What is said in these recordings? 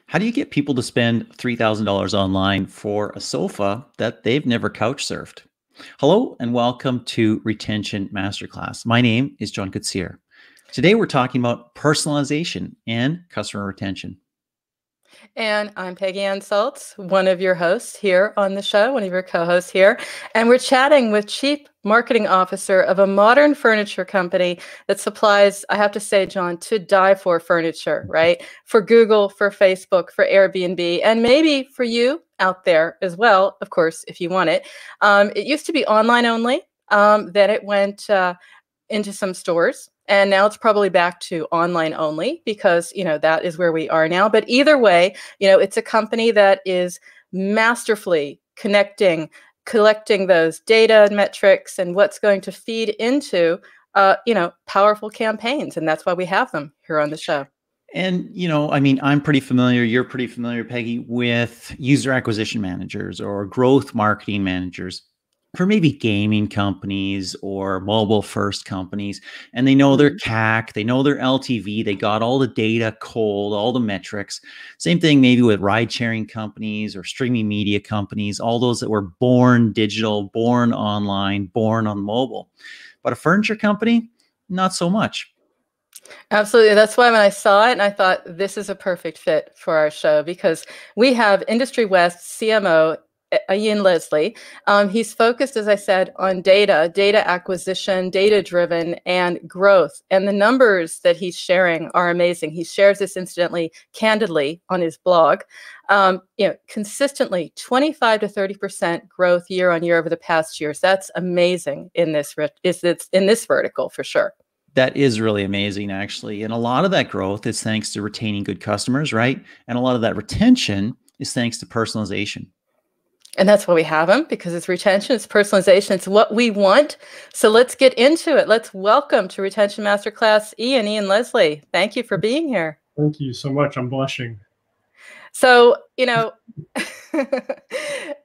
How do you get people to spend $3,000 online for a sofa that they've never couch surfed? Hello and welcome to Retention Masterclass. My name is John Koetsier. Today we're talking about personalization and customer retention. And I'm Peggy Ann Saltz, one of your hosts here on the show, one of your co-hosts here. And we're chatting with Chief Marketing Officer of a modern furniture company that supplies, I have to say, John, to die for furniture, right? For Google, for Facebook, for Airbnb, and maybe for you out there as well, of course, if you want it. It used to be online only. Then it went into some stores. And now it's probably back to online only because, that is where we are now. But either way, it's a company that is masterfully collecting those data and metrics and what's going to feed into, powerful campaigns. And that's why we have them here on the show. And, I'm pretty familiar, you're pretty familiar, Peggy, with user acquisition managers or growth marketing managers for maybe gaming companies or mobile first companies. And they know their CAC, they know their LTV, they got all the data cold, all the metrics. Same thing maybe with ride sharing companies or streaming media companies, all those that were born digital, born online, born on mobile. But a furniture company, not so much. Absolutely. That's why when I saw it, and I thought this is a perfect fit for our show because we have Industry West CMO Ian Leslie. He's focused, as I said, on data acquisition, data-driven, and growth. And the numbers that he's sharing are amazing. He shares this incidentally, candidly on his blog. Consistently 25 to 30% growth year on year over the past years. That's amazing in this vertical for sure. That is really amazing, actually. And a lot of that growth is thanks to retaining good customers, right? And a lot of that retention is thanks to personalization. And that's why we have them, because it's retention, it's personalization, it's what we want. So let's get into it. Let's welcome to Retention Masterclass Ian Leslie. Thank you for being here. Thank you so much. I'm blushing. So,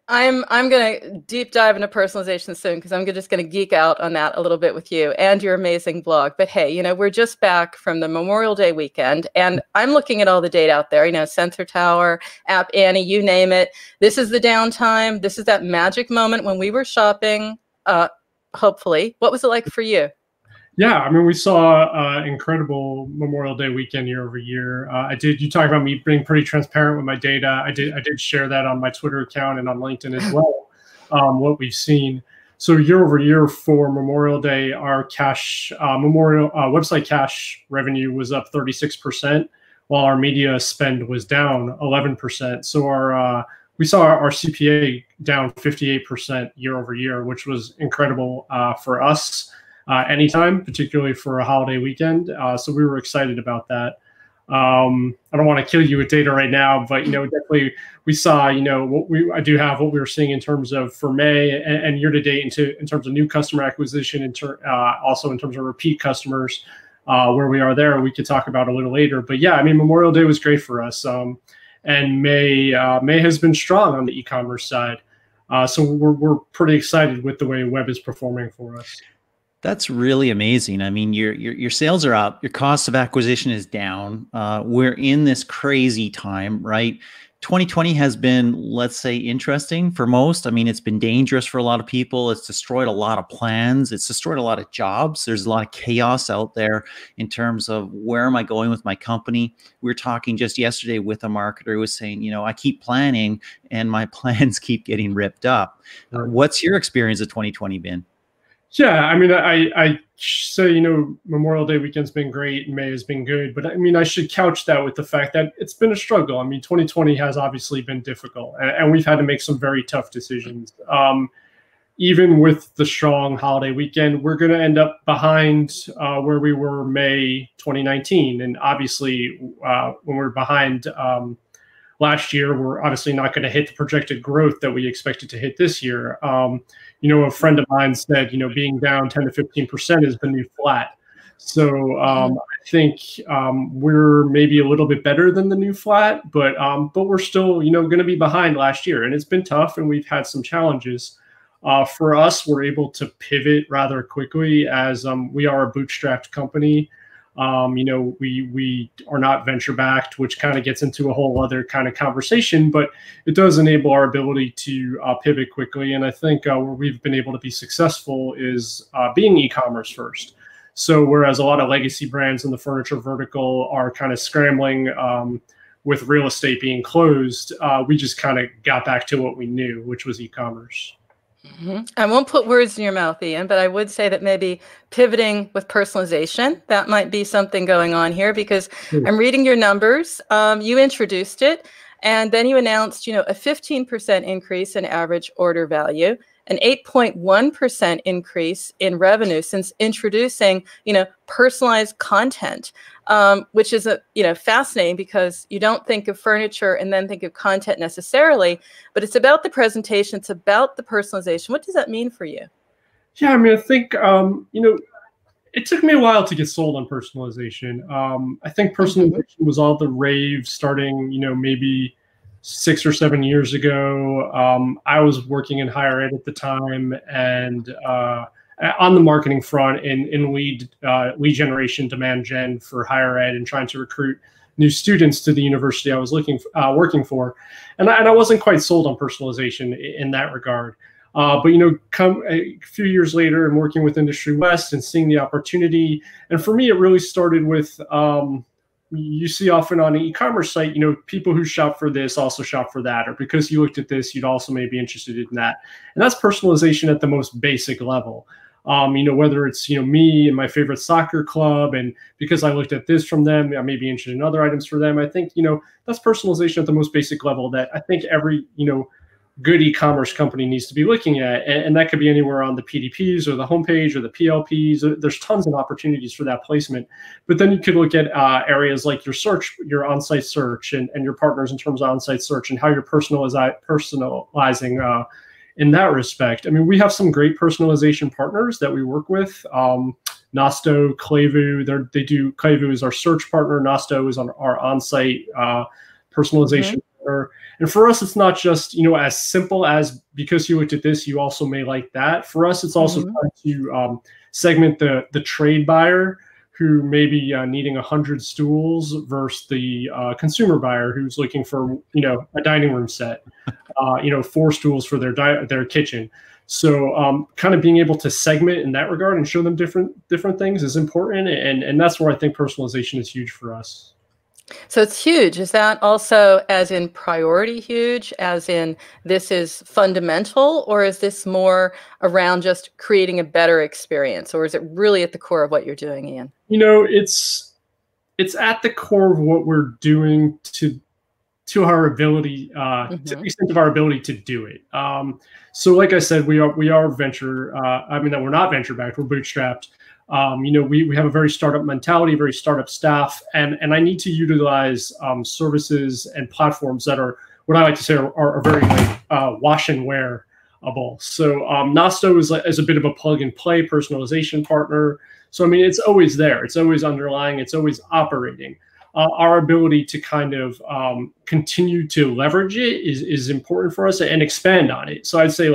I'm going to deep dive into personalization soon because I'm just going to geek out on that a little bit with you and your amazing blog. But hey, we're just back from the Memorial Day weekend and I'm looking at all the data out there, Sensor Tower, App Annie, you name it. This is the downtime. This is that magic moment when we were shopping, hopefully. What was it like for you? Yeah, we saw incredible Memorial Day weekend year over year. You talked about me being pretty transparent with my data. I did share that on my Twitter account and on LinkedIn as well, what we've seen. So year over year for Memorial Day, our website cash revenue was up 36%, while our media spend was down 11%. So we saw our CPA down 58% year over year, which was incredible for us. Anytime, particularly for a holiday weekend. So we were excited about that. I don't want to kill you with data right now, but definitely we saw what we were seeing in terms of for May and year to date in terms of new customer acquisition, also in terms of repeat customers, where we are there. We could talk about a little later, but yeah, Memorial Day was great for us, and May has been strong on the e-commerce side. So we're pretty excited with the way web is performing for us. That's really amazing. Your sales are up, your cost of acquisition is down. We're in this crazy time, right? 2020 has been, let's say, interesting for most. It's been dangerous for a lot of people. It's destroyed a lot of plans. It's destroyed a lot of jobs. There's a lot of chaos out there in terms of where am I going with my company? We were talking just yesterday with a marketer who was saying, I keep planning and my plans keep getting ripped up. What's your experience of 2020 been? Yeah, I say, Memorial Day weekend's been great and May has been good, but I should couch that with the fact that it's been a struggle. 2020 has obviously been difficult and we've had to make some very tough decisions. Even with the strong holiday weekend, we're going to end up behind where we were May 2019. And obviously, when we're behind last year, we're obviously not going to hit the projected growth that we expected to hit this year. A friend of mine said, being down 10 to 15% is the new flat. So I think we're maybe a little bit better than the new flat, but we're still, going to be behind last year. And it's been tough and we've had some challenges. For us, we're able to pivot rather quickly as we are a bootstrapped company. We are not venture backed, which kind of gets into a whole other kind of conversation, but it does enable our ability to pivot quickly. And I think where we've been able to be successful is being e-commerce first. So whereas a lot of legacy brands in the furniture vertical are kind of scrambling with real estate being closed, we just kind of got back to what we knew, which was e-commerce. I won't put words in your mouth, Ian, but I would say that maybe pivoting with personalization, that might be something going on here, because I'm reading your numbers. You introduced it, and then you announced, a 15% increase in average order value, an 8.1% increase in revenue since introducing, personalized content, which is fascinating, because you don't think of furniture and then think of content necessarily, but it's about the presentation, it's about the personalization. What does that mean for you? Yeah, I mean, I think it took me a while to get sold on personalization. I think personalization was all the rave starting, maybe 6 or 7 years ago. I was working in higher ed at the time, and on the marketing front in lead generation, demand gen for higher ed, and trying to recruit new students to the university I was working for. And I wasn't quite sold on personalization in that regard. But come a few years later and working with Industry West and seeing the opportunity, and for me, it really started with you see often on an e-commerce site, people who shop for this also shop for that, or because you looked at this, you'd also may be interested in that. And that's personalization at the most basic level. Whether it's, me and my favorite soccer club, and because I looked at this from them, I may be interested in other items for them. I think, that's personalization at the most basic level that I think every, good e-commerce company needs to be looking at. And that could be anywhere on the PDPs or the homepage or the PLPs. There's tons of opportunities for that placement. But then you could look at areas like your search, your on-site search, and your partners in terms of on-site search, and how you're personalizing in that respect. I mean, we have some great personalization partners that we work with. Nosto, Klavu, Klavu is our search partner. Nosto is on our on-site personalization partner. And for us, it's not just, as simple as because you looked at this, you also may like that. For us, it's also trying to segment the trade buyer who may be needing 100 stools versus the consumer buyer who's looking for, a dining room set, 4 stools for their kitchen. So kind of being able to segment in that regard and show them different things is important. And that's where I think personalization is huge for us. So it's huge. Is that also as in priority huge, as in this is fundamental, or is this more around just creating a better experience, or is it really at the core of what you're doing, Ian? It's at the core of what we're doing to our ability, to the extent of our ability to do it. So like I said, we are venture, we're not venture backed, we're bootstrapped. We have a very startup mentality, very startup staff, and I need to utilize services and platforms that are what I like to say are very wash and wearable. So Nosto is a bit of a plug and play personalization partner. So I mean, it's always there, it's always underlying, it's always operating. Our ability to kind of continue to leverage it is important for us and expand on it. So I'd say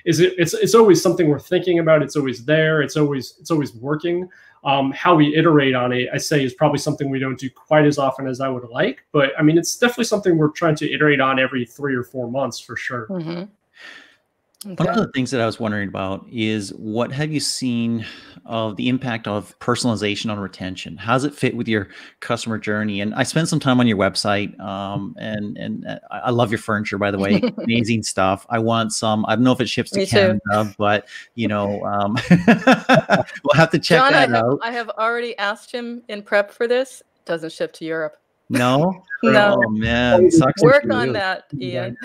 it's always something we're thinking about. It's always there. It's always working. How we iterate on it, I say, is probably something we don't do quite as often as I would like. But I mean, it's definitely something we're trying to iterate on every 3 or 4 months for sure. Okay. One of the things that I was wondering about is, what have you seen of the impact of personalization on retention? How does it fit with your customer journey? And I spent some time on your website, and I love your furniture, by the way. Amazing stuff. I want some. I don't know if it ships to Canada, but we'll have to check that out. I have already asked him in prep for this. It doesn't ship to Europe. No? No. Oh man. Sucks. Work on that, Ian.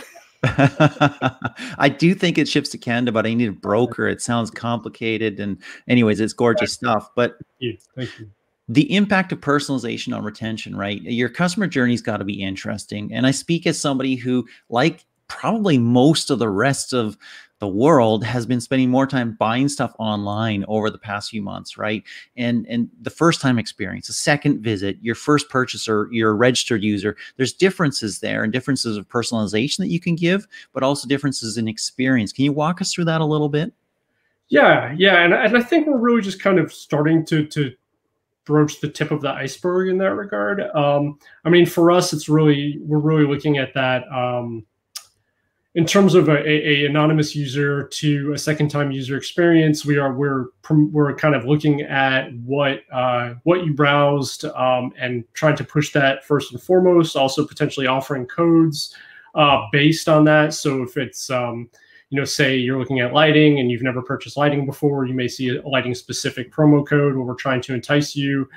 I do think it ships to Canada, but I need a broker. It sounds complicated. And anyways, it's gorgeous stuff. But Thank you. The impact of personalization on retention, right? Your customer journey's got to be interesting. And I speak as somebody who, like probably most of the rest of the world, has been spending more time buying stuff online over the past few months, right? And the first time experience, the second visit, your first purchaser, your registered user, there's differences there, and differences of personalization that you can give, but also differences in experience. Can you walk us through that a little bit? Yeah. And I think we're really just kind of starting to broach the tip of the iceberg in that regard. I mean, for us, we're really looking at that in terms of a anonymous user to a second time user experience. We're kind of looking at what you browsed and trying to push that first and foremost. Also potentially offering codes based on that. So if it's say you're looking at lighting and you've never purchased lighting before, you may see a lighting specific promo code where we're trying to entice you.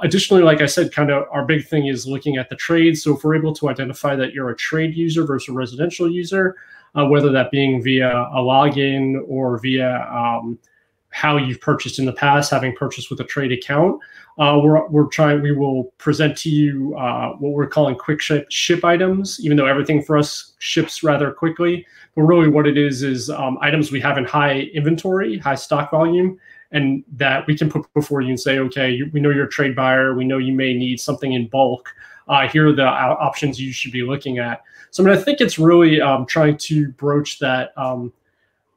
Additionally, like I said, kind of our big thing is looking at the trades. So if we're able to identify that you're a trade user versus a residential user, whether that being via a login or via how you've purchased in the past, having purchased with a trade account, we will present to you what we're calling quick ship items, even though everything for us ships rather quickly. But really what it is items we have in high inventory, high stock volume, and that we can put before you and say, okay, we know you're a trade buyer. We know you may need something in bulk. Here are the options you should be looking at. So I mean, I think it's really trying to broach that,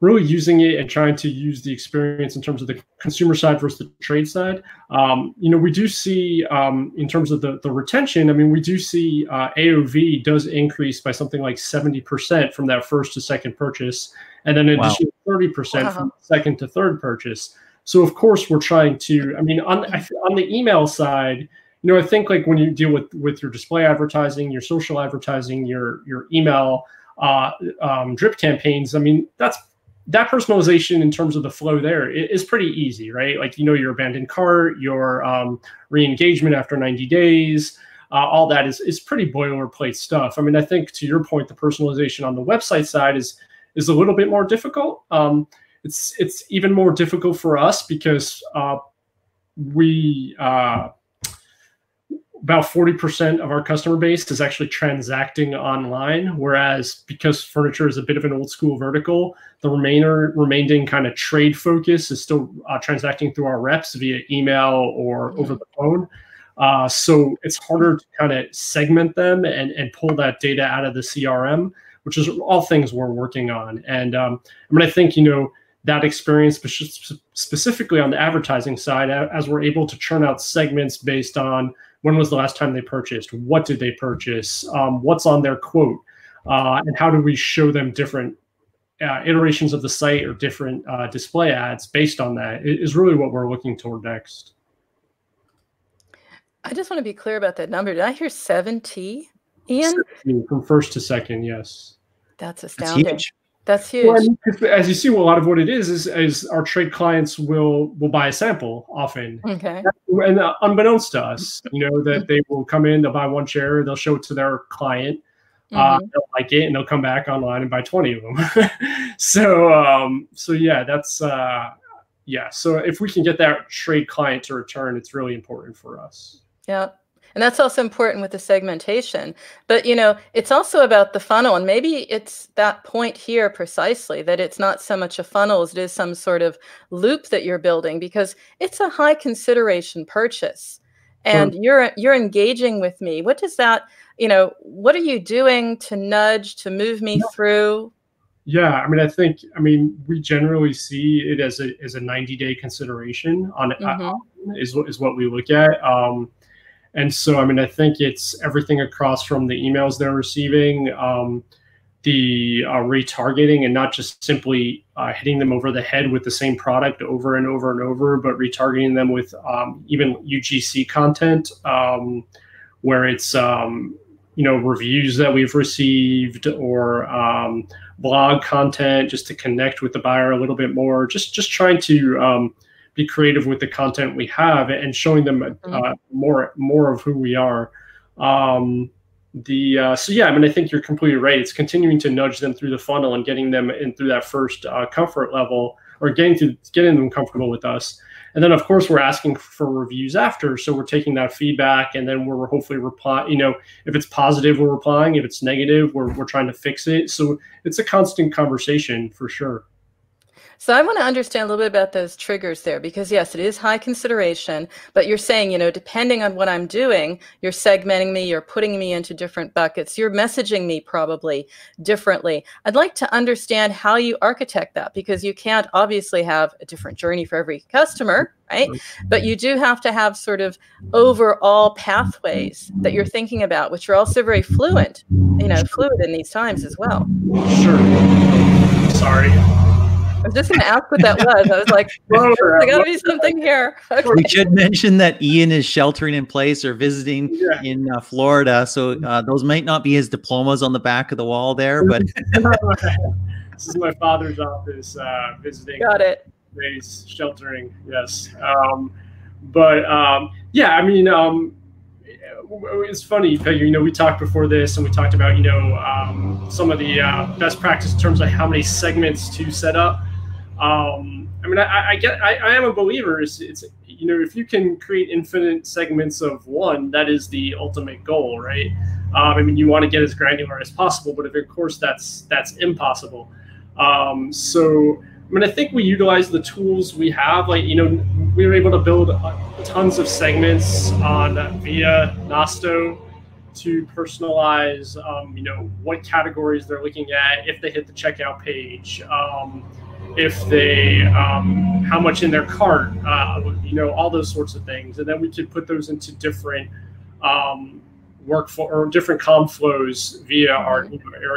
really using it and trying to use the experience in terms of the consumer side versus the trade side. We do see in terms of the retention, I mean, we do see AOV does increase by something like 70% from that first to second purchase, and then an additional 30% from second to third purchase. So of course we're trying to, I mean, on the email side, I think like when you deal with your display advertising, your social advertising, your email drip campaigns, I mean, that personalization in terms of the flow there is pretty easy, right? Like, your abandoned cart, your re-engagement after 90 days, all that is pretty boilerplate stuff. I mean, I think to your point, the personalization on the website side is a little bit more difficult. It's even more difficult for us because we about 40% of our customer base is actually transacting online, whereas because furniture is a bit of an old school vertical, the remaining kind of trade focus is still transacting through our reps via email or over the phone. So it's harder to kind of segment them and pull that data out of the CRM, which is all things we're working on. And I mean, I think, that experience, specifically on the advertising side, as we're able to churn out segments based on when was the last time they purchased, what did they purchase, what's on their quote, and how do we show them different iterations of the site or different display ads based on that is really what we're looking toward next. I just want to be clear about that number. Did I hear 70, Ian? 70 from first to second, yes. That's astounding. That's huge. That's huge. Well, I mean, as you see, a lot of what it is our trade clients will buy a sample often. Okay. And unbeknownst to us, that they will come in, they'll buy one chair, they'll show it to their client, they'll like it, and they'll come back online and buy 20 of them. So yeah, that's yeah. So if we can get that trade client to return, it's really important for us. Yeah. And that's also important with the segmentation. But, it's also about the funnel. And maybe it's that point here precisely, that it's not so much a funnel as it is some sort of loop that you're building, because it's a high consideration purchase. And you're engaging with me. What does that, what are you doing to nudge, to move me through? Yeah, I mean, we generally see it as a 90-day consideration on is what we look at. And so, I mean, I think it's everything across from the emails they're receiving, the retargeting, and not just simply hitting them over the head with the same product over and over and over, but retargeting them with even UGC content, where it's, reviews that we've received or blog content just to connect with the buyer a little bit more, just trying to be creative with the content we have and showing them more of who we are. So yeah, I mean, I think you're completely right. It's continuing to nudge them through the funnel and getting them in through that first comfort level, or getting them comfortable with us. And then of course we're asking for reviews after. So we're taking that feedback and then we're hopefully if it's positive, we're replying. If it's negative, we're trying to fix it. So it's a constant conversation for sure. So I want to understand a little bit about those triggers there, because yes, it is high consideration, but you're saying, depending on what I'm doing, you're segmenting me, you're putting me into different buckets, you're messaging me probably differently. I'd like to understand how you architect that, because you can't obviously have a different journey for every customer, right? But you do have to have sort of overall pathways that you're thinking about, which are also very fluid in these times as well. Sure. Sorry. I was just going to ask what that was. I was like, there's got to be something here. Okay. We should mention that Ian is sheltering in place or visiting in Florida. So those might not be his diplomas on the back of the wall there, but this is my father's office visiting. Got it. He's sheltering, yes. Yeah, I mean, it's funny, Peggy, we talked before this and we talked about, some of the best practice in terms of how many segments to set up. I mean, I am a believer. It's if you can create infinite segments of one, that is the ultimate goal, right? I mean, you want to get as granular as possible, but of course that's impossible. So, I mean, I think we utilize the tools we have. Like, we were able to build tons of segments via Nosto to personalize, what categories they're looking at, if they hit the checkout page, if they, how much in their cart, all those sorts of things. And then we could put those into different workflow or different comm flows via our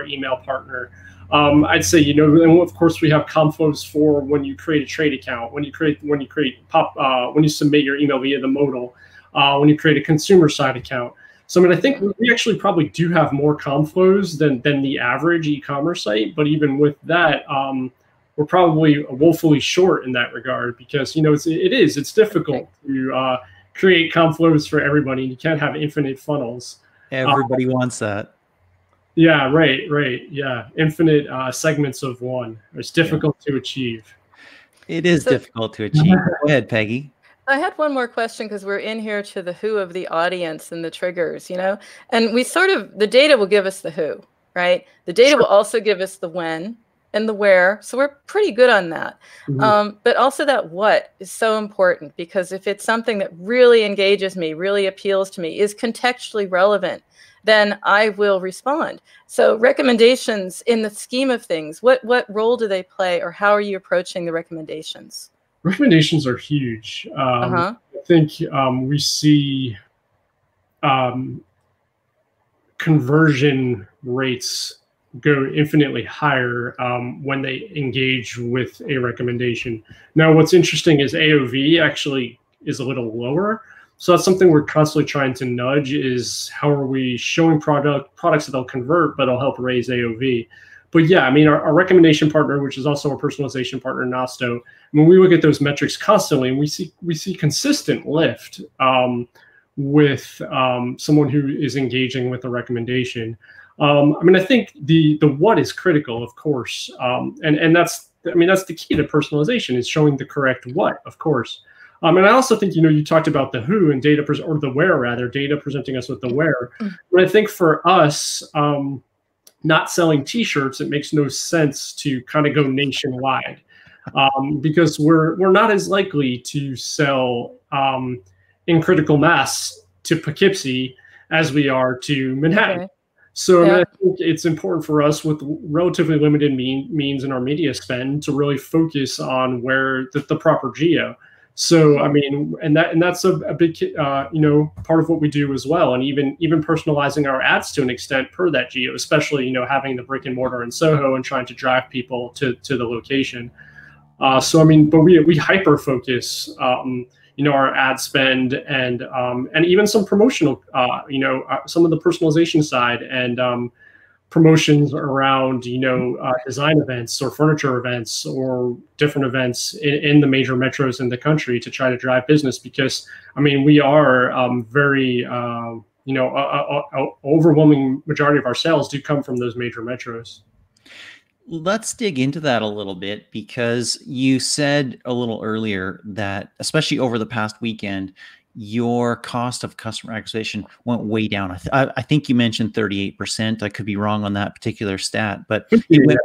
email partner. I'd say, and of course we have comm flows for when you create a trade account, when you submit your email via the modal, when you create a consumer side account. So, I mean, I think we actually probably do have more comm flows than the average e-commerce site. But even with that, we're probably woefully short in that regard, because, it's difficult to create comm flows for everybody. You can't have infinite funnels. Everybody wants that. Yeah, right. Yeah, infinite segments of one. It's difficult to achieve. It is difficult to achieve. Go ahead, Peggy. I had one more question, because we're in here to the who of the audience and the triggers, and we the data will give us the who, right? The data will also give us the when and the where. So we're pretty good on that. But also that what is so important, because if it's something that really engages me, really appeals to me, is contextually relevant, then I will respond. So recommendations in the scheme of things, what role do they play, or how are you approaching the recommendations? Recommendations are huge. I think we see conversion rates go infinitely higher when they engage with a recommendation. Now, what's interesting is AOV actually is a little lower. So that's something we're constantly trying to nudge, is how are we showing products that they'll convert, but it'll help raise AOV. But yeah, I mean, our recommendation partner, which is also our personalization partner, Nosto, when we look at those metrics constantly, and we see consistent lift with someone who is engaging with a recommendation. I mean, I think the what is critical, of course, and that's the key to personalization, is showing the correct what, of course. And I also think, you talked about the who and data, or the where rather, data presenting us with the where. But I think for us, not selling T-shirts, it makes no sense to kind of go nationwide, because we're not as likely to sell in critical mass to Poughkeepsie as we are to Manhattan. Okay. So I think it's important for us, with relatively limited means in our media spend, to really focus on where the proper geo. So, I mean, and that's a big, part of what we do as well. And even personalizing our ads to an extent per that geo, especially, having the brick and mortar in Soho and trying to drive people to the location. So, I mean, but we hyper focus, our ad spend and even some promotional, some of the personalization side and promotions around, design events or furniture events or different events in the major metros in the country to try to drive business. Because, I mean, we are very, overwhelming majority of our sales do come from those major metros. Let's dig into that a little bit, because you said a little earlier that, especially over the past weekend, your cost of customer acquisition went way down. I think you mentioned 38%. I could be wrong on that particular stat, but it went,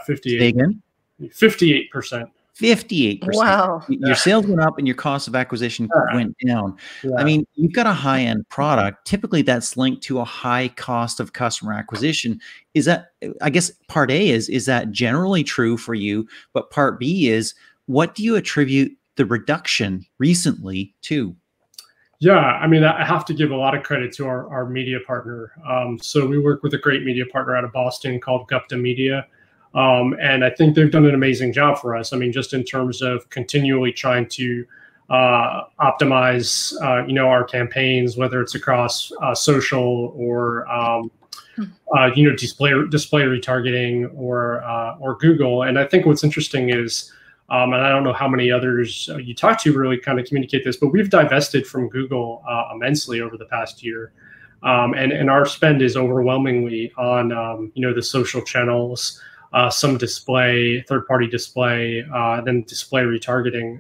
58. Say again? 58%. 58%. Wow. Your sales went up and your cost of acquisition went down. Yeah. I mean, you've got a high-end product. Typically, that's linked to a high cost of customer acquisition. Is that, I guess, part A is that generally true for you? But part B is, what do you attribute the reduction recently to? Yeah, I mean, I have to give a lot of credit to our media partner. So we work with a great media partner out of Boston called Gupta Media. And I think they've done an amazing job for us. I mean, just in terms of continually trying to optimize, our campaigns, whether it's across social or, display retargeting or Google. And I think what's interesting is, and I don't know how many others you talk to really kind of communicate this, but we've divested from Google immensely over the past year. And our spend is overwhelmingly on, the social channels, some display, third-party display, then display retargeting,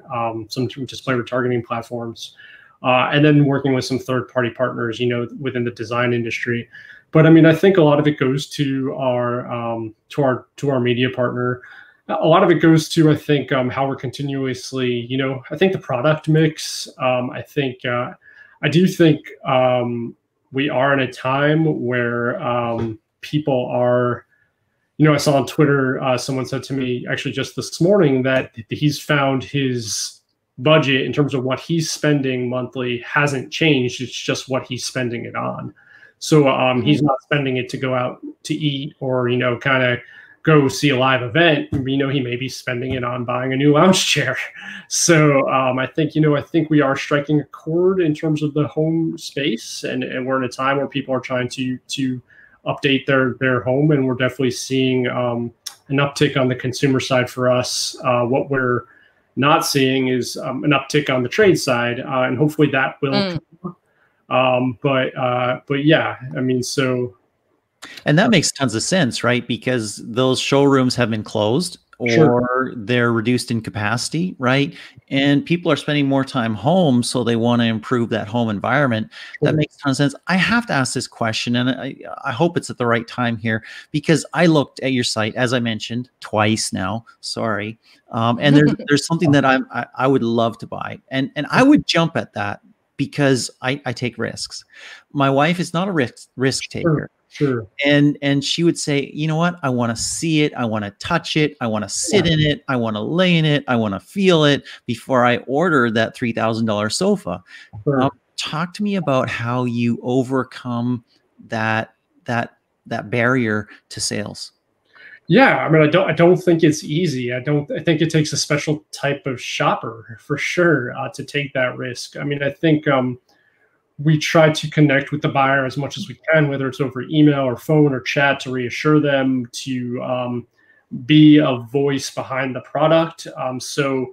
some display retargeting platforms, and then working with some third-party partners, within the design industry. But I mean, I think a lot of it goes to our media partner. A lot of it goes to, I think, how we're continuously, I think the product mix. I do think we are in a time where people are, I saw on Twitter, someone said to me actually just this morning that he's found his budget in terms of what he's spending monthly hasn't changed. It's just what he's spending it on. So he's not spending it to go out to eat or, kind of go see a live event. He may be spending it on buying a new lounge chair. So I think we are striking a chord in terms of the home space, and we're in a time where people are trying to update their home, and we're definitely seeing an uptick on the consumer side for us. What we're not seeing is an uptick on the trade side, and hopefully that will. But yeah, I mean, so. And that makes tons of sense, right? Because those showrooms have been closed or they're reduced in capacity, right? And people are spending more time home, so they want to improve that home environment. That makes a ton of sense. I have to ask this question, and I hope it's at the right time here, because I looked at your site, as I mentioned, twice now. Sorry. And there's something that I would love to buy. And I would jump at that because I take risks. My wife is not a risk taker. Sure. And she would say, you know what? I want to see it. I want to touch it. I want to sit in it. I want to lay in it. I want to feel it before I order that $3,000 sofa. Sure. Talk to me about how you overcome that barrier to sales. Yeah, I mean, I don't think it's easy. I think it takes a special type of shopper for sure to take that risk. I mean, I think we try to connect with the buyer as much as we can, whether it's over email or phone or chat, to reassure them, to be a voice behind the product. So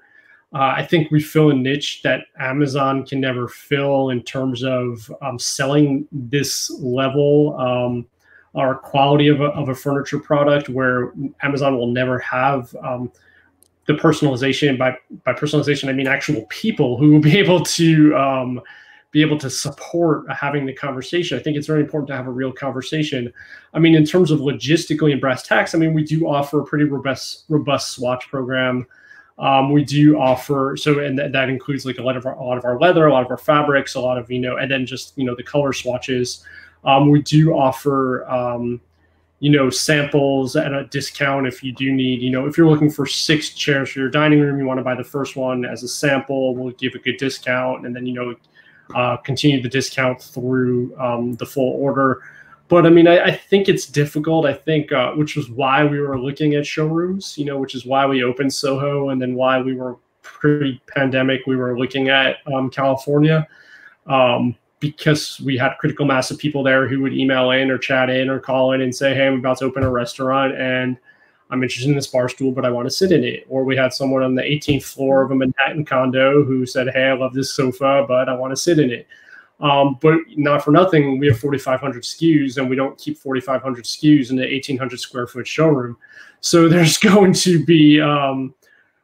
I think we fill a niche that Amazon can never fill in terms of selling this level or quality of a furniture product, where Amazon will never have the personalization. By personalization, I mean actual people who will be able to support having the conversation. I think it's very important to have a real conversation. I mean, in terms of logistically and brass tacks, I mean, we do offer a pretty robust swatch program. We do offer, and that includes like a lot of our leather, a lot of our fabrics, a lot of, and then just, the color swatches. We do offer, samples at a discount if you do need, if you're looking for 6 chairs for your dining room, you want to buy the first one as a sample, we'll give a good discount, and then, continue the discount through the full order. But I mean, I think it's difficult. I think, which was why we were looking at showrooms, which is why we opened Soho, and then why we were pre-pandemic, we were looking at California, because we had critical mass of people there who would email in or chat in or call in and say, hey, I'm about to open a restaurant and I'm interested in this bar stool, but I want to sit in it. Or we had someone on the 18th floor of a Manhattan condo who said, hey, I love this sofa, but I want to sit in it. But not for nothing, we have 4,500 SKUs, and we don't keep 4,500 SKUs in the 1,800 square foot showroom. So there's going to be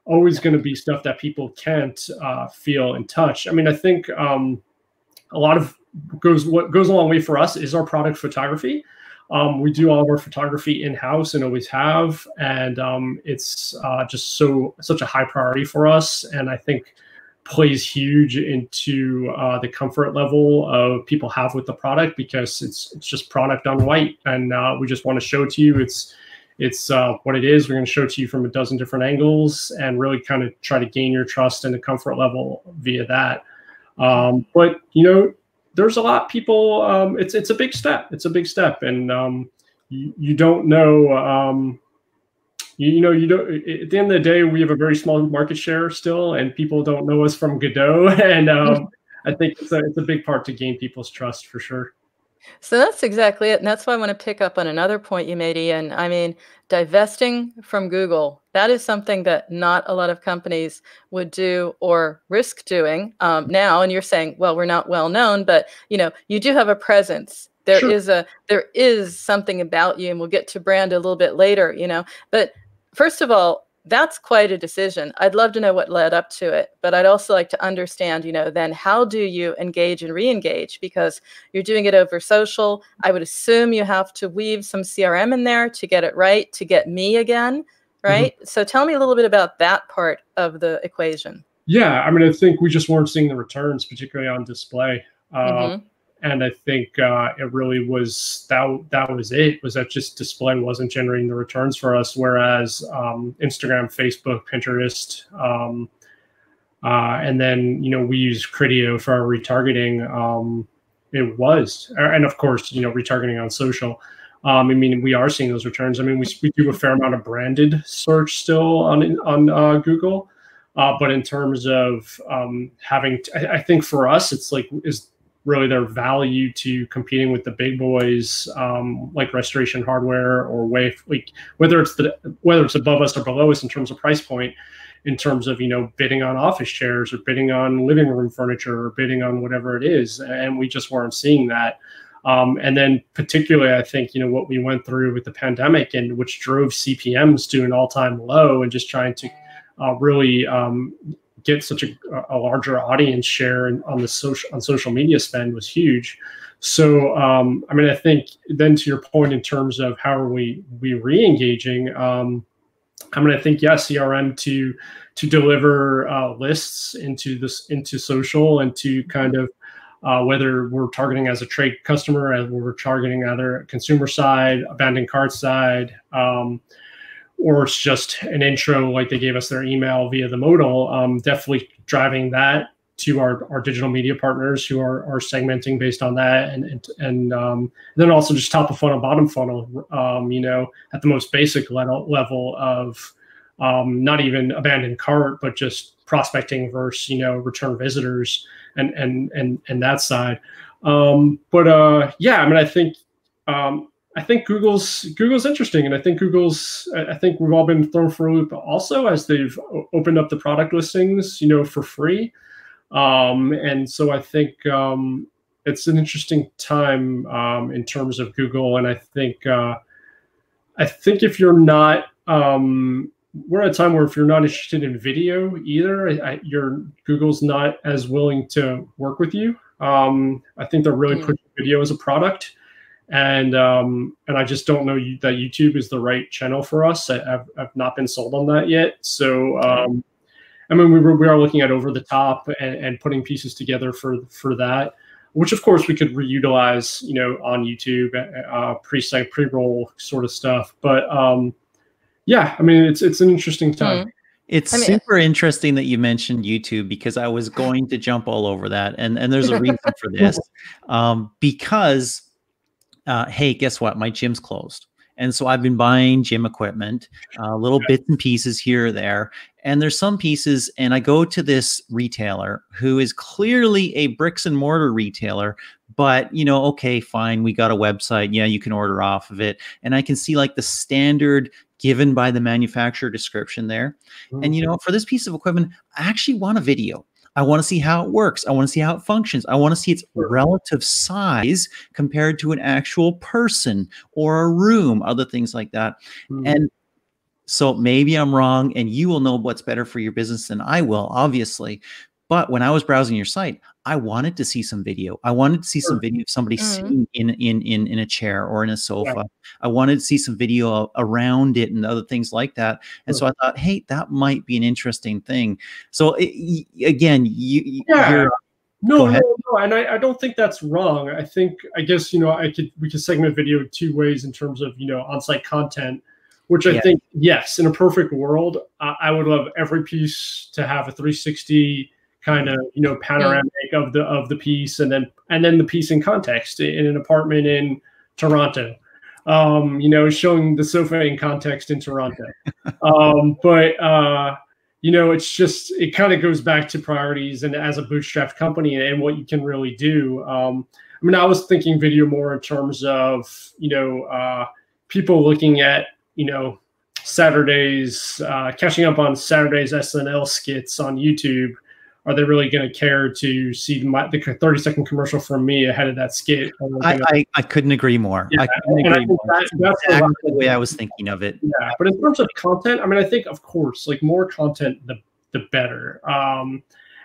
always going to be stuff that people can't feel and touch. I mean, I think a lot of what goes a long way for us is our product photography. We do all of our photography in-house and always have, and it's just such a high priority for us, and I think plays huge into the comfort level of people have with the product, because it's just product on white, and we just want to show it to you. It's what it is. We're going to show it to you from a dozen different angles and really kind of try to gain your trust and the comfort level via that. But there's a lot of people. It's a big step. It's a big step, and you don't know. You don't. At the end of the day, we have a very small market share still, and people don't know us from Godot. And I think it's a big part to gain people's trust for sure. So that's exactly it. And that's why I want to pick up on another point you made, Ian. I mean, divesting from Google, that is something that not a lot of companies would do or risk doing now. And you're saying, well, we're not well known, but you do have a presence. There is something about you, and we'll get to brand a little bit later, But first of all, that's quite a decision. I'd love to know what led up to it, but I'd also like to understand, then how do you engage and re-engage? Because you're doing it over social. I would assume you have to weave some CRM in there to get it right, to get me again, right? Mm-hmm. So tell me a little bit about that part of the equation. Yeah, I mean, I think we just weren't seeing the returns, particularly on display. And I think it really was that was it, was that just display wasn't generating the returns for us. Whereas Instagram, Facebook, Pinterest, and then, we use Criteo for our retargeting. It was, and of course, retargeting on social. I mean, we are seeing those returns. I mean, we do a fair amount of branded search still on Google. But in terms of I think for us, it's is really their value to competing with the big boys, like Restoration Hardware or Wave, like whether it's above us or below us in terms of price point, in terms of bidding on office chairs or bidding on living room furniture or bidding on whatever it is, and we just weren't seeing that. And then particularly, I think what we went through with the pandemic, and which drove CPMs to an all-time low, and just trying to really get such a larger audience share on social media spend was huge. So I mean, I think then to your point in terms of how are we re-engaging, I mean, I think CRM to deliver lists into social, and to kind of whether we're targeting as a trade customer, as we're targeting either consumer side, abandoned cart side, or it's just an intro, like they gave us their email via the modal, definitely driving that to our digital media partners who are segmenting based on that. And then also just top of funnel, bottom funnel, at the most basic level of not even abandoned cart, but just prospecting versus, return visitors and that side. Yeah, I mean, I think Google's interesting, and I think I think we've all been thrown for a loop also as they've opened up the product listings, for free. And so I think it's an interesting time in terms of Google. And I think if you're not, we're at a time where if you're not interested in video either, Google's not as willing to work with you. I think they're really pushing video as a product. And I just don't know that YouTube is the right channel for us. I've not been sold on that yet. So, I mean, we are looking at over the top and putting pieces together for that, which of course we could reutilize, on YouTube, pre-site, pre-roll sort of stuff. But yeah, I mean, it's an interesting time. It's super interesting that you mentioned YouTube, because I was going to jump all over that. And there's a reason for this, because hey, guess what? My gym's closed. And so I've been buying gym equipment, little bits and pieces here or there. And there's some pieces, and I go to this retailer who is clearly a bricks and mortar retailer, but okay, fine. We got a website. Yeah, you can order off of it. And I can see like the standard given by the manufacturer description there. Mm-hmm. And for this piece of equipment, I actually want a video. I want to see how it works. I want to see how it functions. I want to see its relative size compared to an actual person or a room, other things like that. Mm-hmm. And so maybe I'm wrong, and you will know what's better for your business than I will, obviously. But when I was browsing your site, I wanted to see some video. I wanted to see some video of somebody sitting in a chair or in a sofa. I wanted to see some video around it and other things like that. And so I thought, hey, that might be an interesting thing. So again, you're no, and I don't think that's wrong. I guess, you know, we could segment video two ways in terms of, you know, on-site content, which I think, yes, in a perfect world, I would love every piece to have a 360 kind of, you know, panoramic of the piece, and then the piece in context in an apartment in Toronto, you know, showing the sofa in context in Toronto. But you know, it kind of goes back to priorities and as a bootstrapped company and what you can really do. I mean, I was thinking video more in terms of, you know, people looking at, you know, Saturdays, catching up on Saturday's SNL skits on YouTube. Are they really going to care to see the 30-second commercial from me ahead of that skit? I couldn't agree more. Yeah, I couldn't agree more. That's exactly the way I was thinking of it. Yeah, but in terms of content, I mean, I think, of course, like more content, the better.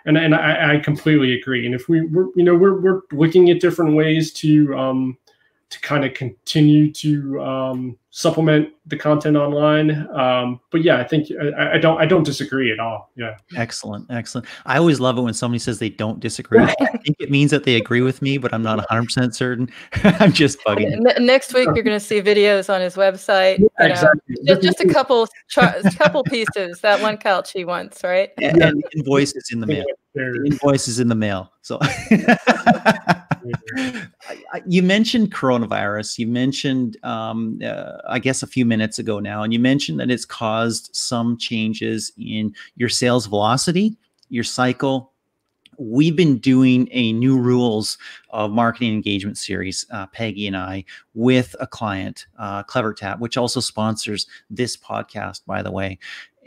And I completely agree. And if we're looking at different ways to kind of continue to supplement the content online. But yeah, I think I don't disagree at all. Yeah. Excellent. I always love it when somebody says they don't disagree. I think it means that they agree with me, but I'm not 100% certain. I'm just bugging. Next week, you're going to see videos on his website. Yeah, exactly. Just a couple pieces. That one couch he wants, right? And the invoice is in the mail. The invoice is in the mail. So you mentioned coronavirus. You mentioned, I guess, a few minutes ago now, and you mentioned that it's caused some changes in your sales velocity, your cycle. We've been doing a new rules of marketing engagement series, Peggy and I, with a client, Clever Tap, which also sponsors this podcast, by the way.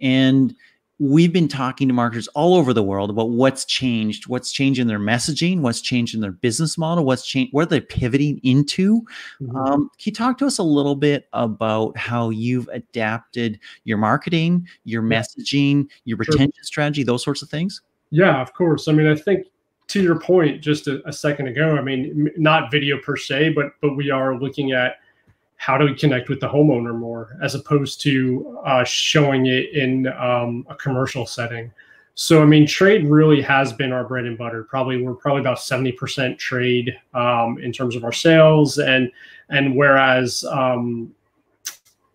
And we've been talking to marketers all over the world about what's changed in their messaging, what's changed in their business model, what they're pivoting into. Can you talk to us a little bit about how you've adapted your marketing, your messaging, your retention strategy, those sorts of things? Yeah, of course. I mean, I think to your point just a second ago, I mean, not video per se, but we are looking at how do we connect with the homeowner more as opposed to showing it in a commercial setting. So, I mean, trade really has been our bread and butter. We're probably about 70% trade in terms of our sales. And whereas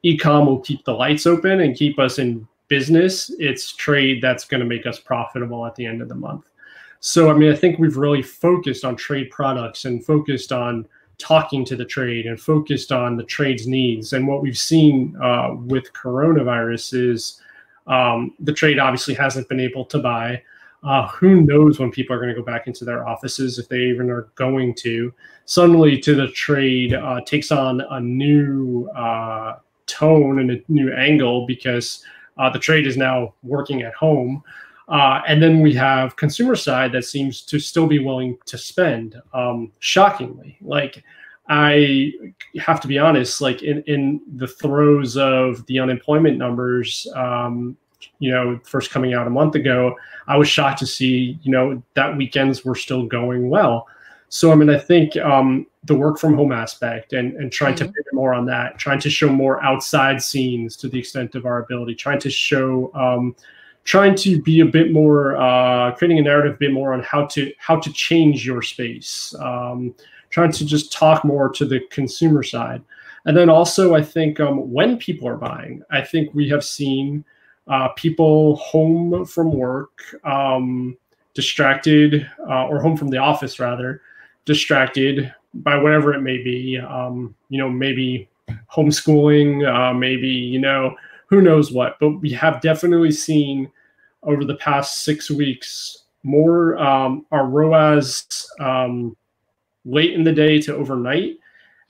e-com will keep the lights open and keep us in business, it's trade that's going to make us profitable at the end of the month. So, I mean, I think we've really focused on trade products and focused on talking to the trade and focused on the trade's needs. And what we've seen with coronavirus is the trade obviously hasn't been able to buy. Who knows when people are going to go back into their offices, if they even are going to. Suddenly to the trade takes on a new tone and a new angle because the trade is now working at home. And then we have consumer side that seems to still be willing to spend, shockingly. Like, I have to be honest, like in the throes of the unemployment numbers, you know, first coming out a month ago, I was shocked to see, you know, that weekends were still going well. So, I mean, I think the work from home aspect and trying to pivot more on that, trying to show more outside scenes to the extent of our ability, trying to show trying to be a bit more, creating a narrative a bit more on how to change your space, trying to just talk more to the consumer side. And then also, I think when people are buying, I think we have seen people home from work, distracted, or home from the office rather, distracted by whatever it may be, you know, maybe homeschooling, maybe, you know, who knows what, but we have definitely seen over the past 6 weeks more our ROAS late in the day to overnight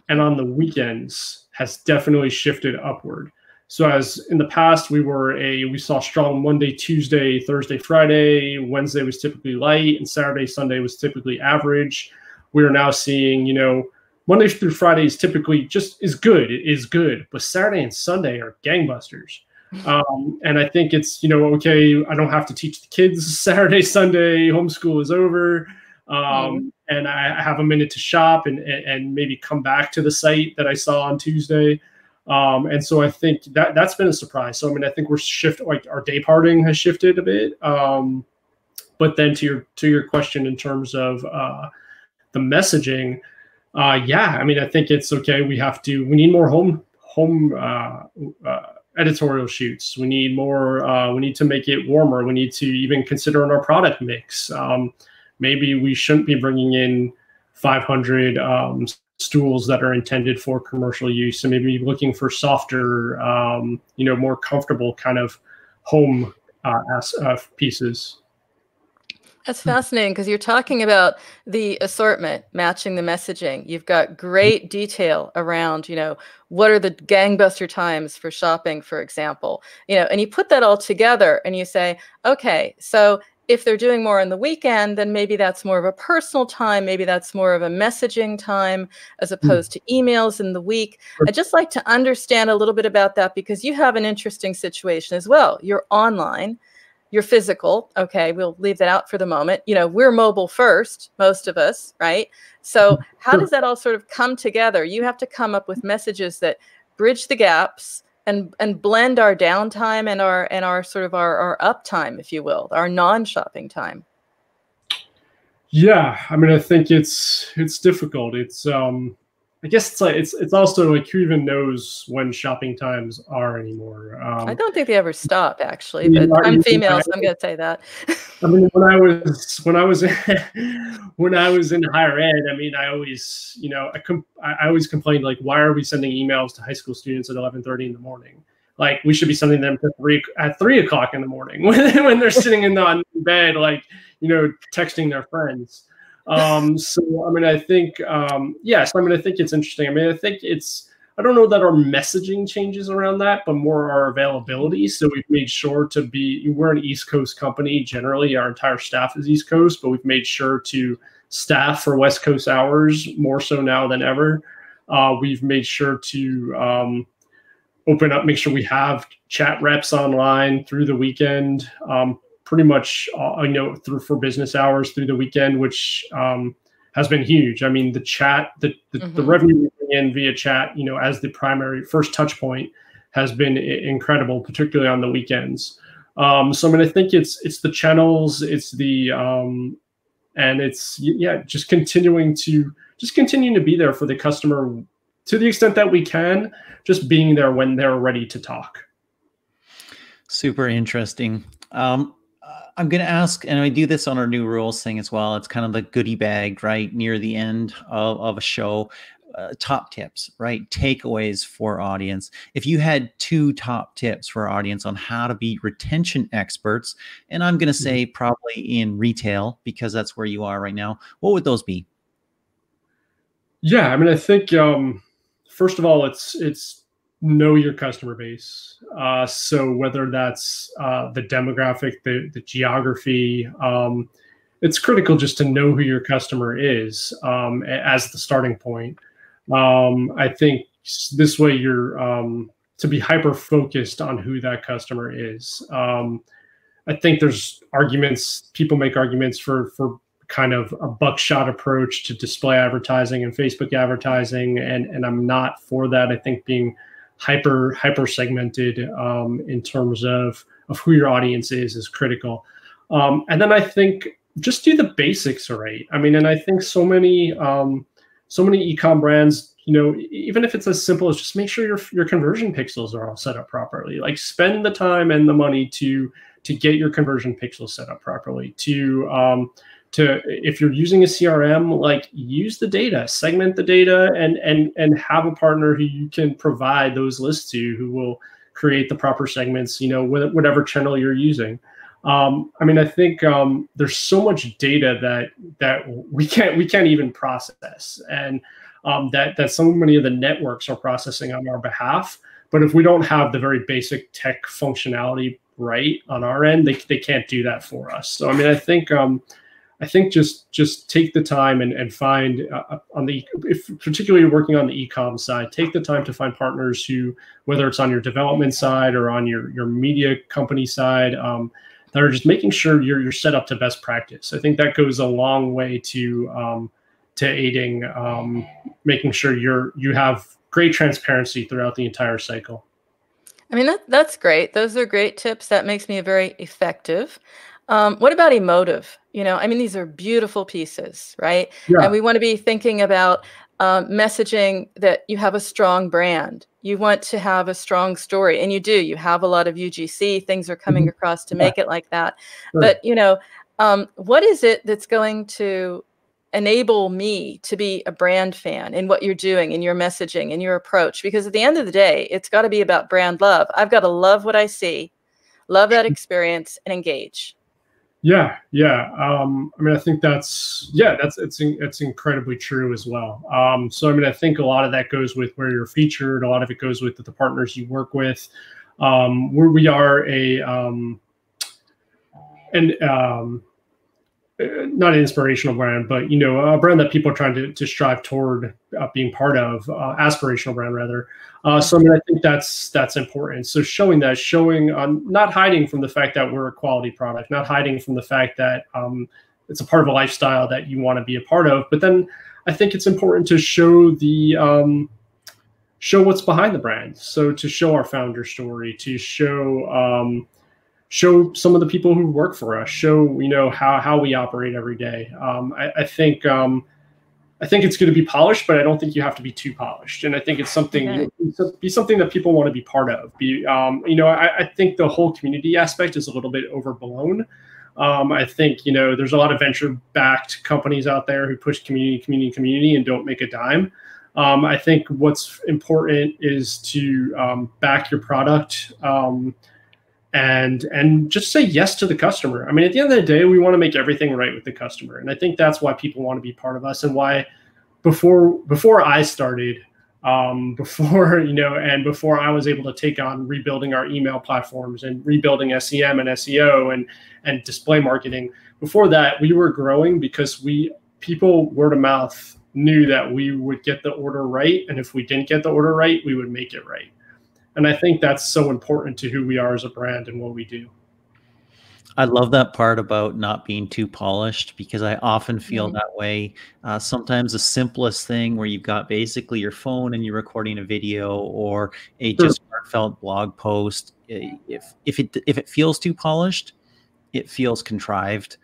and on the weekends has definitely shifted upward. So as in the past, we saw strong Monday, Tuesday, Thursday, Friday. Wednesday was typically light, and Saturday, Sunday was typically average. We are now seeing, you know, Monday through Friday is typically just is good, but Saturday and Sunday are gangbusters. And I think it's, you know, okay, I don't have to teach the kids Saturday, Sunday, homeschool is over. and I have a minute to shop and maybe come back to the site that I saw on Tuesday. And so I think that's been a surprise. So, I mean, I think like our day parting has shifted a bit. But then to your question in terms of the messaging, yeah, I mean, I think it's okay. We need more home editorial shoots. We need more, we need to make it warmer. We need to even consider in our product mix. Maybe we shouldn't be bringing in 500 stools that are intended for commercial use, and maybe looking for softer, more comfortable kind of home pieces. That's fascinating, because you're talking about the assortment matching the messaging. You've got great detail around, what are the gangbuster times for shopping, for example, and you put that all together and you say, okay, so if they're doing more on the weekend, then maybe that's more of a personal time. Maybe that's more of a messaging time as opposed to emails in the week. I'd just like to understand a little bit about that, because you have an interesting situation as well. You're online. You're physical. Okay, we'll leave that out for the moment. We're mobile first, most of us, right? So how does that all sort of come together? You have to come up with messages that bridge the gaps and blend our downtime and our sort of our uptime, if you will, our non-shopping time. Yeah, I mean, I think it's difficult. It's I guess it's also like, who even knows when shopping times are anymore? I don't think they ever stop, actually, but I'm female, so I'm going to say that. I mean, when I was in higher ed, I mean, I always, I always complained, like, why are we sending emails to high school students at 11:30 in the morning? Like, we should be sending them at 3 o'clock in the morning when they're sitting on bed, like, texting their friends. So, I mean, I think, yes, I mean, I think it's interesting. I mean, I think I don't know that our messaging changes around that, but more our availability. So we've made sure we're an East Coast company. Generally, our entire staff is East Coast, but we've made sure to staff for West Coast hours more so now than ever. We've made sure to open up, make sure we have chat reps online through the weekend. Pretty much, for business hours through the weekend, which has been huge. I mean, the chat, the revenue we bring in via chat, as the primary first touch point, has been incredible, particularly on the weekends. So, I mean, I think it's the channels, it's the and it's just continuing to be there for the customer to the extent that we can, just being there when they're ready to talk. Super interesting. I'm going to ask, and I do this on our new rules thing as well. It's kind of the goodie bag, right? Near the end of a show, top tips, right? Takeaways for audience. If you had 2 top tips for our audience on how to be retention experts, and I'm going to say probably in retail, because that's where you are right now, what would those be? Yeah, I mean, I think, first of all, it's know your customer base. So whether that's the demographic, the geography, it's critical just to know who your customer is as the starting point. I think this way you're to be hyper focused on who that customer is. I think there's people make arguments for kind of a buckshot approach to display advertising and Facebook advertising, and I'm not for that. I think being hyper segmented in terms of who your audience is critical. And then I think just do the basics right. I mean, and I think so many e-com brands, even if it's as simple as just make sure your conversion pixels are all set up properly. Like, spend the time and the money to get your conversion pixels set up properly. If you're using a CRM, like, use the data, segment the data, and have a partner who you can provide those lists to, who will create the proper segments, whatever channel you're using. I mean, I think there's so much data that we can't even process, and that so many of the networks are processing on our behalf. But if we don't have the very basic tech functionality right on our end, they can't do that for us. So, I mean, I think just take the time and find if particularly working on the e-com side, take the time to find partners who, whether it's on your development side or on your media company side, that are just making sure you're set up to best practice. I think that goes a long way to aiding making sure you have great transparency throughout the entire cycle. I mean, that's great. Those are great tips. That makes me very effective. What about emotive? I mean, these are beautiful pieces, right? Yeah. And we want to be thinking about messaging that you have a strong brand. You want to have a strong story, and you do. You have a lot of UGC. Things are coming across to make it like that. Sure. But, what is it that's going to enable me to be a brand fan in what you're doing, in your messaging, in your approach? Because at the end of the day, it's got to be about brand love. I've got to love what I see, love that experience, and engage. Yeah. I mean, I think it's incredibly true as well. So I mean, I think a lot of that goes with where you're featured. A lot of it goes with the partners you work with. We are not an inspirational brand, but a brand that people are trying to strive toward being part of, aspirational brand rather. So I mean, I think that's important. So showing not hiding from the fact that we're a quality product, not hiding from the fact that it's a part of a lifestyle that you want to be a part of. But then I think it's important to show show what's behind the brand. So to show our founder story, to show some of the people who work for us, show how we operate every day. I think it's going to be polished, but I don't think you have to be too polished. And I think it's something be something that people want to be part of. I think the whole community aspect is a little bit overblown. I think there's a lot of venture-backed companies out there who push community, and don't make a dime. I think what's important is to back your product. And just say yes to the customer. I mean, at the end of the day, we want to make everything right with the customer. And I think that's why people want to be part of us, and why before I started, before I was able to take on rebuilding our email platforms and rebuilding SEM and SEO and display marketing, before that, we were growing because people word of mouth knew that we would get the order right. And if we didn't get the order right, we would make it right. And I think that's so important to who we are as a brand and what we do. I love that part about not being too polished, because I often feel that way. Sometimes the simplest thing where you've got basically your phone and you're recording a video or a just heartfelt blog post, if it feels too polished, it feels contrived.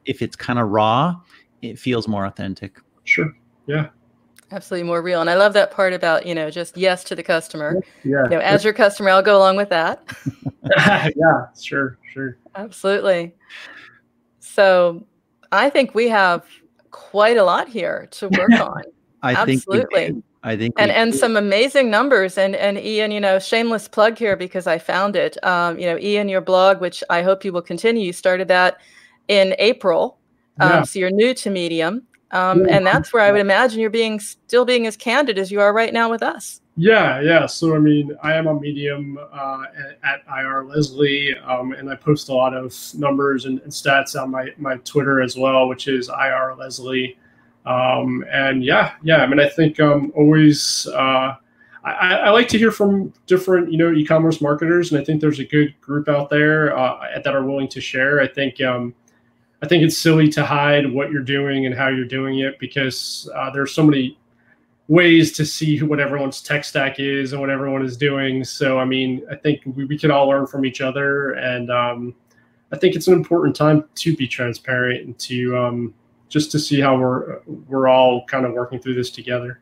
If it's kind of raw, it feels more authentic. Sure. Yeah. Absolutely more real. And I love that part about, just yes to the customer. Yeah. As your customer, I'll go along with that. Yeah, sure. Absolutely. So I think we have quite a lot here to work on. Absolutely. I think and some amazing numbers. And Ian, shameless plug here because I found it. Ian, your blog, which I hope you will continue. You started that in April. So you're new to Medium. And that's where I would imagine you're still being as candid as you are right now with us. Yeah. So, I mean, I am on Medium at IR Leslie, and I post a lot of numbers and stats on my Twitter as well, which is IR Leslie. And yeah, I mean, I think always I like to hear from different, e-commerce marketers, and I think there's a good group out there that are willing to share. I think it's silly to hide what you're doing and how you're doing it, because there's so many ways to see what everyone's tech stack is and what everyone is doing. So, I mean, I think we can all learn from each other. And I think it's an important time to be transparent and to just to see how we're all kind of working through this together.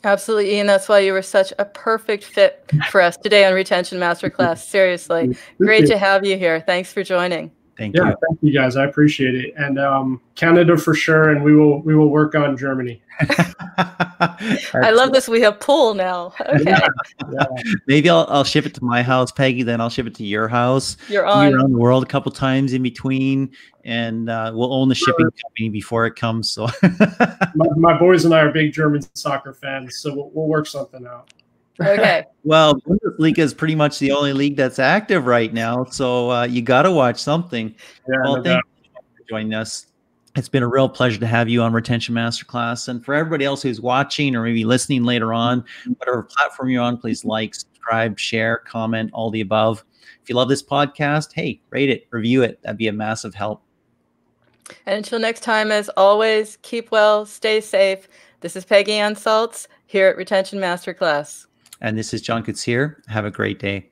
Absolutely, Ian. That's why you were such a perfect fit for us today on Retention Masterclass. Seriously, great to have you here. Thanks for joining. Thank you. Thank you guys. I appreciate it. And Canada for sure. And we will work on Germany. I love this. We have pull now. Okay. Yeah. Maybe I'll ship it to my house, Peggy. Then I'll ship it to your house. You're on around the world a couple times in between, and we'll own the shipping company before it comes. So my boys and I are big German soccer fans, so we'll work something out. Okay. Well, Bundesliga is pretty much the only league that's active right now, so you got to watch something. Yeah, well, thank you for joining us. It's been a real pleasure to have you on Retention Masterclass. And for everybody else who's watching or maybe listening later on, whatever platform you're on, please like, subscribe, share, comment, all the above. If you love this podcast, hey, rate it, review it. That'd be a massive help. And until next time, as always, keep well, stay safe. This is Peggy Ann Saltz here at Retention Masterclass. And this is John Koetsier. Have a great day.